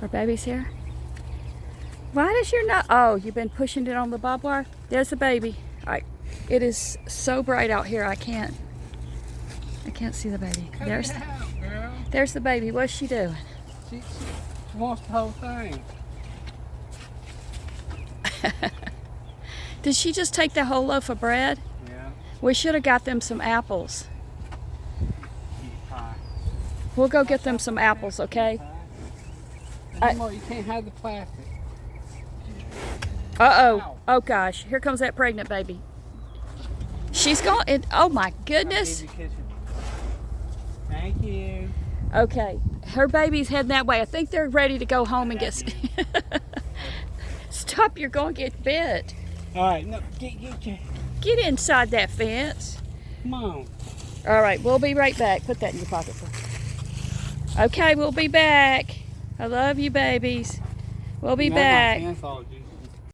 Her baby's here. Why does your nose? Oh, you've been pushing it on the barbed wire? There's the baby. It is so bright out here. I can't see the baby. There's the baby. What's she doing? She wants the whole thing. Did she just take the whole loaf of bread? Yeah. We should have got them some apples. We'll go get them some apples, okay? You can't have the plastic. Uh-oh. Oh, gosh. Here comes that pregnant baby. She's going. Oh, my goodness. Thank you. Okay. Her baby's heading that way. I think they're ready to go home and get... Stop. You're going to get bit. All right. No, Get inside that fence. Come on. All right. We'll be right back. Put that in your pocket. Okay. We'll be back. I love you, babies. We'll be back. My pants all juicy.